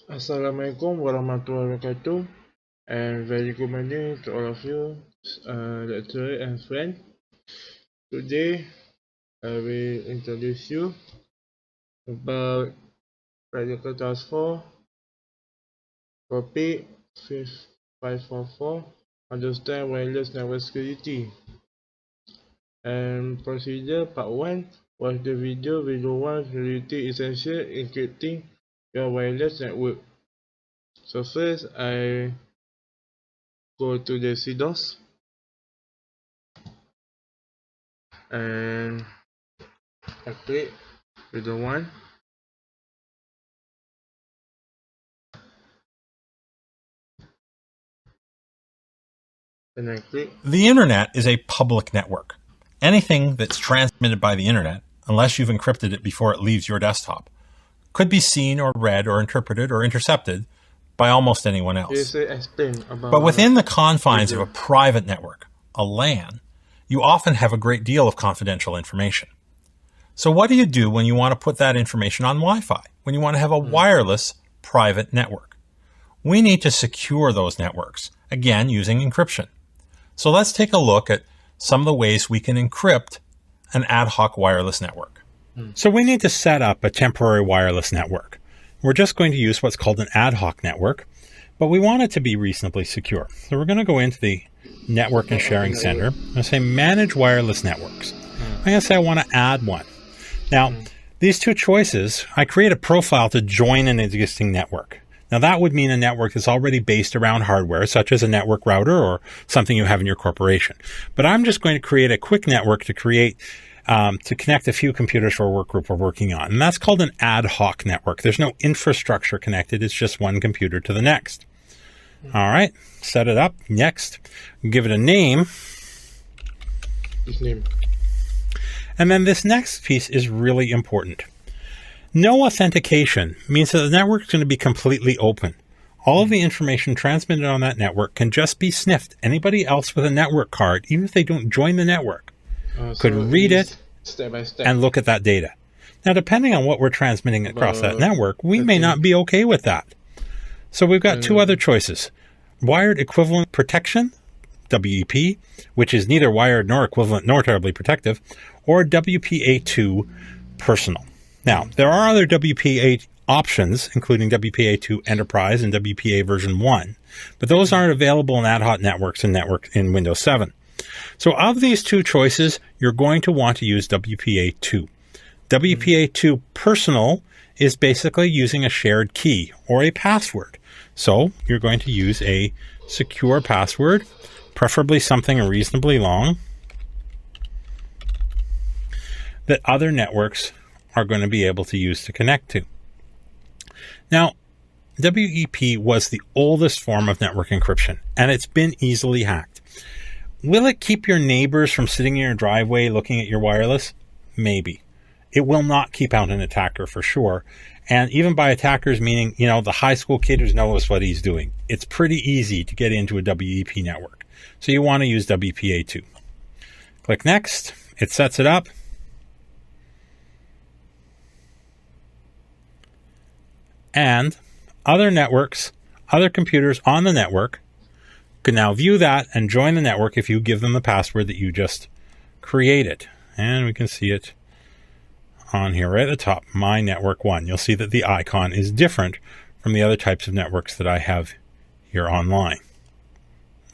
Assalamualaikum warahmatullahi wabarakatuh, and very good morning to all of you, lecturer and friend. Today, I will introduce you about practical task 4, topic 544, understand wireless network security. And procedure part 1, watch the video 1, security essential encrypting your wireless network. So first, I go to the CDOS and I click video 1. And I click. The internet is a public network. Anything that's transmitted by the internet, unless you've encrypted it before it leaves your desktop, could be seen or read or interpreted or intercepted by almost anyone else. But within the confines of a private network, a LAN, you often have a great deal of confidential information. So what do you do when you want to put that information on Wi-Fi, when you want to have a wireless private network? We need to secure those networks, again using encryption. So let's take a look at some of the ways we can encrypt an ad hoc wireless network. So we need to set up a temporary wireless network. We're just going to use what's called an ad hoc network, but we want it to be reasonably secure. So we're going to go into the Network and Sharing Center and say Manage Wireless Networks. I'm going to say I want to add one. Now, these two choices, I create a profile to join an existing network. Now that would mean a network that's already based around hardware, such as a network router or something you have in your corporation. But I'm just going to create a quick network to connect a few computers for a work group we're working on. And that's called an ad hoc network. There's no infrastructure connected. It's just one computer to the next. All right, set it up. Next, give it a name. And then this next piece is really important. No authentication means that the network is going to be completely open. All of the information transmitted on that network can just be sniffed. Anybody else with a network card, even if they don't join the network, could read it step by step and look at that data. Now, depending on what we're transmitting across that network, we may not be okay with that. So we've got two other choices. Wired Equivalent Protection, WEP, which is neither wired nor equivalent nor terribly protective, or WPA2 Personal. Now, there are other WPA options, including WPA2 Enterprise and WPA version 1, but those aren't available in ad hoc networks in Windows 7. So of these two choices, you're going to want to use WPA2. WPA2 Personal is basically using a shared key or a password. So you're going to use a secure password, preferably something reasonably long, that other networks are going to be able to use to connect to. Now, WEP was the oldest form of network encryption, and it's been easily hacked. Will it keep your neighbors from sitting in your driveway looking at your wireless? Maybe. It will not keep out an attacker for sure. And even by attackers, meaning, the high school kid who knows what he's doing. It's pretty easy to get into a WEP network. So you want to use WPA2. Click Next. It sets it up. And other networks, other computers on the network can now view that and join the network if you give them the password that you just created. And we can see it on here right at the top, My Network 1. You'll see that the icon is different from the other types of networks that I have here online.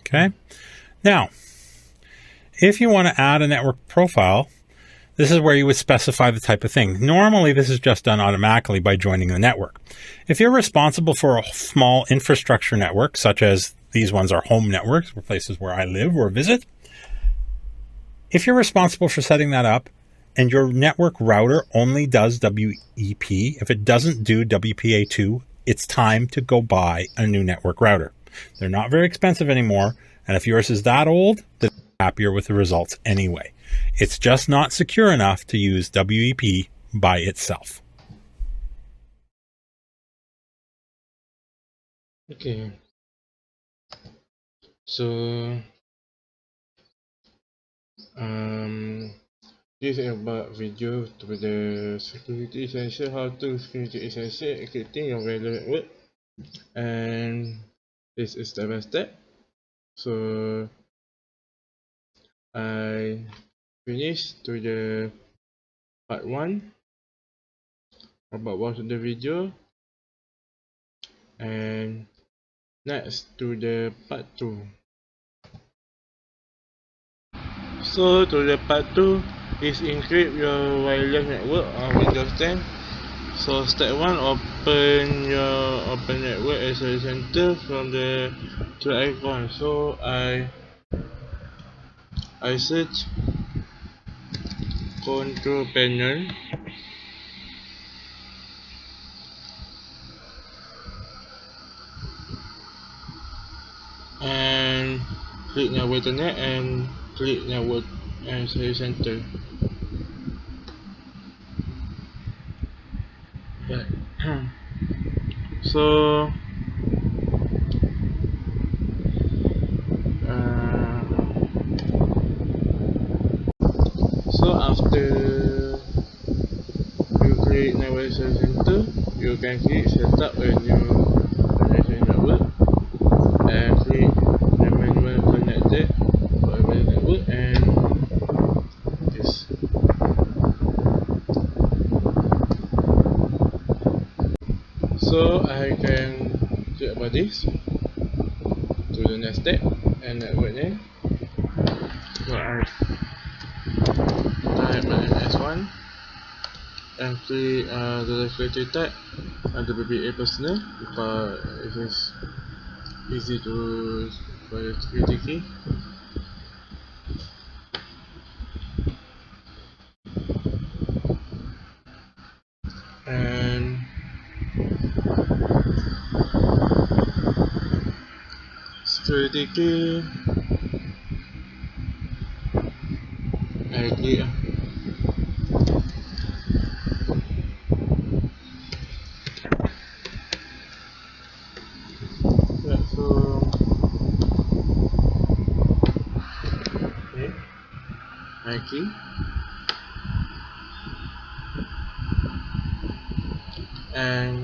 Okay. Now, if you want to add a network profile, this is where you would specify the type of thing. Normally, this is just done automatically by joining the network. If you're responsible for a small infrastructure network, such as these ones are home networks, or places where I live or visit, if you're responsible for setting that up and your network router only does WEP, if it doesn't do WPA2, it's time to go buy a new network router. They're not very expensive anymore, and if yours is that old, then you're happier with the results anyway. It's just not secure enough to use WEP by itself. Okay. So this is about video to the security essential, how to security essential encrypting your wireless network. and this is step by step. So I finished to the part 1 about watching the video, and next to the part 2. So to the part 2 is encrypt your wireless network on Windows 10. So step 1, open your Open Network Access Center from the 3 icon. So I search Control Panel, and click Network Internet and click Network Access Center. Right. So uh, after you create Navigation Center, you can click Setup a new connection network and click the manual connected for every network and this. So I can click about this to the next step and network name. So I type MS1 and click the security tab under BBA personal because it is easy to for the security key. And security key I click. Yeah, so okay, I key and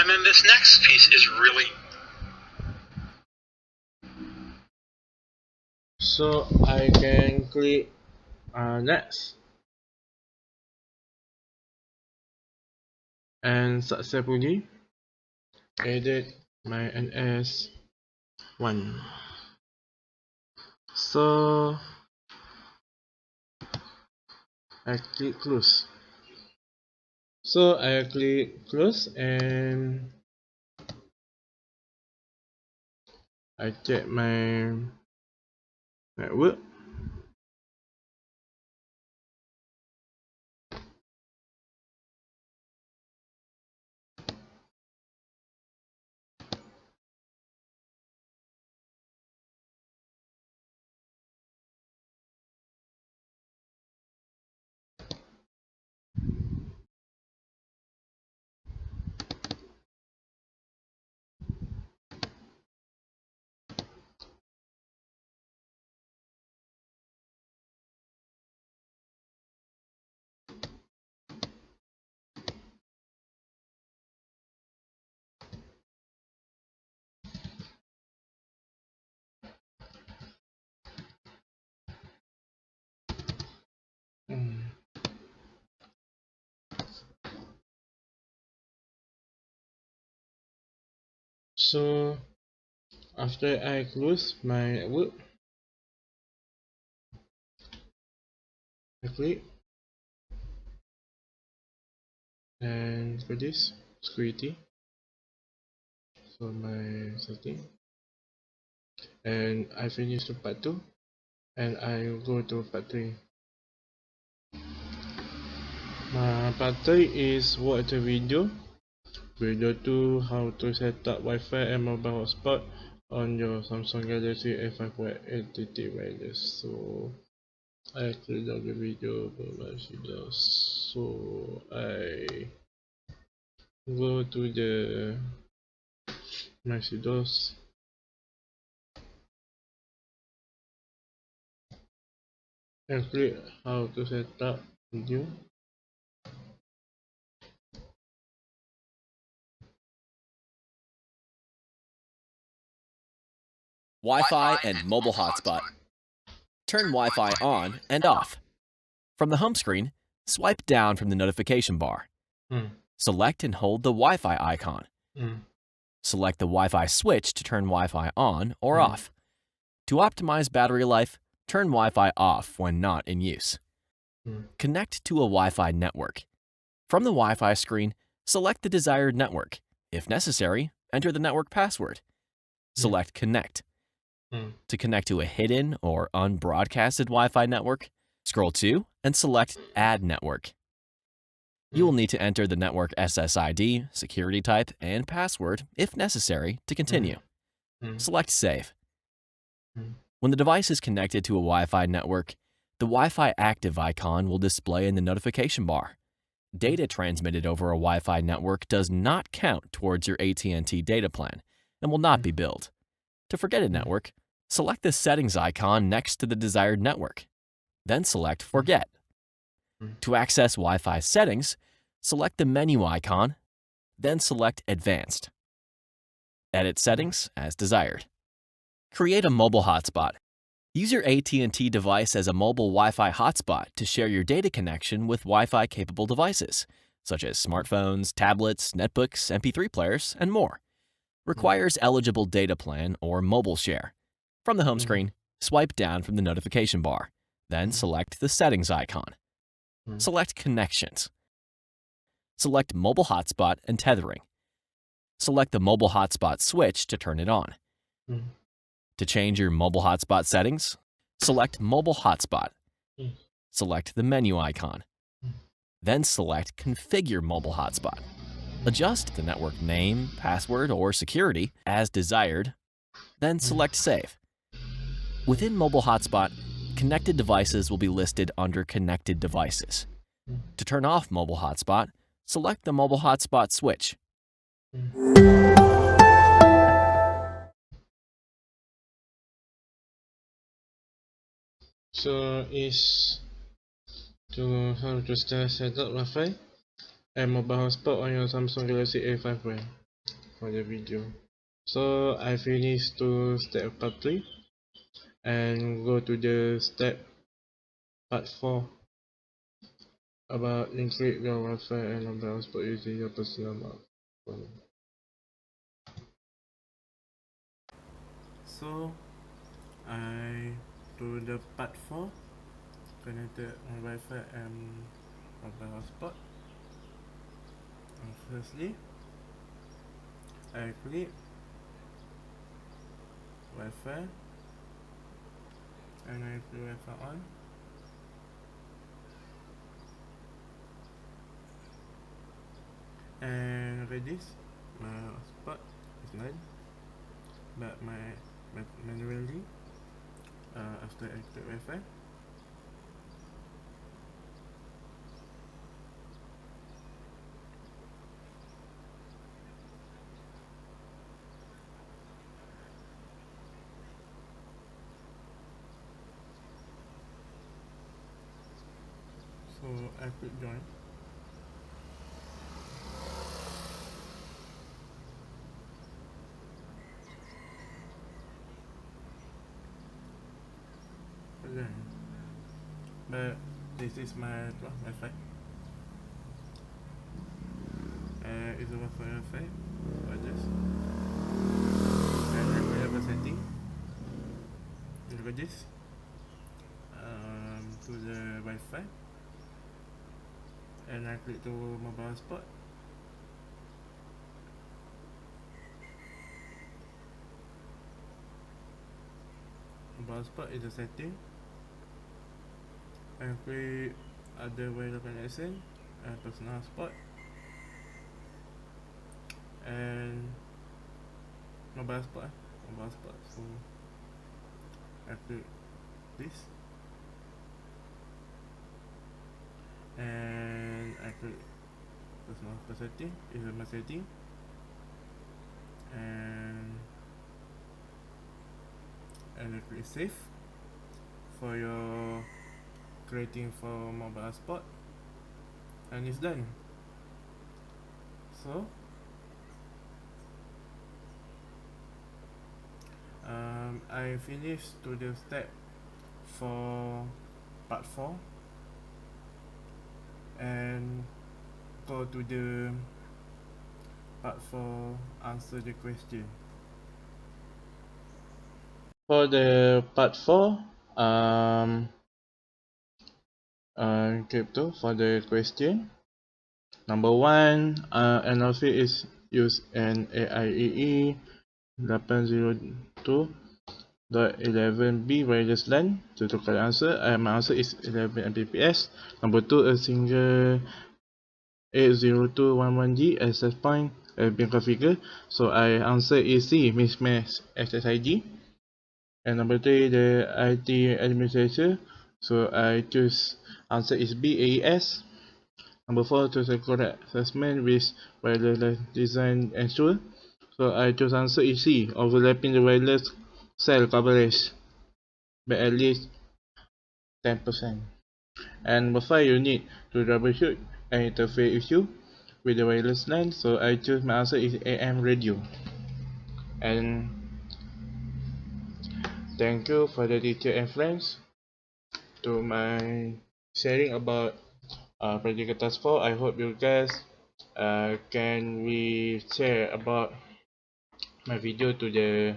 then this next piece is really so I can click next and successfully edit my NS1. So I click close. So I click close and I check my network. So after I close my network, I click and for this security. So my setting, and I finish the part 2 and I go to part 3. Part 3 is watch the video. Video 2, how to set up Wi-Fi and mobile hotspot on your Samsung Galaxy A5 LTT wireless. So I click on the video for my videos. So I go to the my videos and click how to set up video. Wi-Fi and mobile hotspot. Turn Wi-Fi on and off. From the home screen, swipe down from the notification bar. Select and hold the Wi-Fi icon. Select the Wi-Fi switch to turn Wi-Fi on or off. To optimize battery life, turn Wi-Fi off when not in use. Connect to a Wi-Fi network. From the Wi-Fi screen, select the desired network. If necessary, enter the network password. Select Connect. To connect to a hidden or unbroadcasted Wi-Fi network, scroll to and select Add Network. You will need to enter the network SSID, security type, and password if necessary to continue. Select Save. When the device is connected to a Wi-Fi network, the Wi-Fi active icon will display in the notification bar. Data transmitted over a Wi-Fi network does not count towards your AT&T data plan and will not be billed. To forget a network, select the settings icon next to the desired network. Then select Forget. To access Wi-Fi settings, select the menu icon, then select Advanced. Edit settings as desired. Create a mobile hotspot. Use your AT&T device as a mobile Wi-Fi hotspot to share your data connection with Wi-Fi capable devices, such as smartphones, tablets, netbooks, MP3 players, and more. Requires eligible data plan or mobile share. From the home screen, swipe down from the notification bar, then select the settings icon. Select Connections. Select Mobile Hotspot and Tethering. Select the Mobile Hotspot switch to turn it on. To change your mobile hotspot settings, select Mobile Hotspot. Select the menu icon. Then select Configure Mobile Hotspot. Adjust the network name, password, or security as desired, then select Save. Within Mobile Hotspot, connected devices will be listed under Connected Devices. To turn off Mobile Hotspot, select the Mobile Hotspot switch. So is to how to set up Wi-Fi and mobile hotspot on your Samsung Galaxy A5 brand for the video. So I finished to step part 3 and go to the step part 4 about encrypt your Wi-Fi and mobile hotspot using your personal phone. So I do the part 4 connected on Wi-Fi and mobile hotspot. Firstly, I click Wi-Fi and I click Wi-Fi on. And look at this, my hotspot is live, but manually after I click Wi-Fi, so I click join. Again, but this is my Wi-Fi. It's a Wi-Fi like this, and I will have a setting. Look at this. To the Wi-Fi, and I click to mobile hotspot. Mobile hotspot is a setting. I click other wireless connection and personal hotspot, and mobile hotspot. So I click this, and I click personal hotspot setting. Is my setting, and I click save for your creating for mobile hotspot, and it's done. So I I finished to the step for part 4 and go to the part 4 answer the question. For the part 4 crypto, for the question number 1, NLC is used in AIEE 802.11b wireless LAN. To the correct answer, my answer is 11 Mbps. Number 2, a single 802.11g access point has been configured, so I answer is C, mismatch SSID. And number 3, the IT administrator, so I choose answer is B, AES. Number 4, choose a correct assessment with wireless design ensure, so I choose answer is C, overlapping the wireless cell coverage by at least 10%. And number 5, you need to troubleshoot an interface issue with the wireless LAN, so I choose my answer is AM radio. And thank you for the teacher and friends to my sharing about practical task 4. I hope you guys can we share about my video to the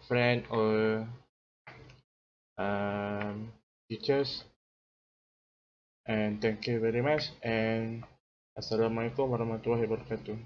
friend or teachers. And thank you very much, and assalamualaikum warahmatullahi wabarakatuh.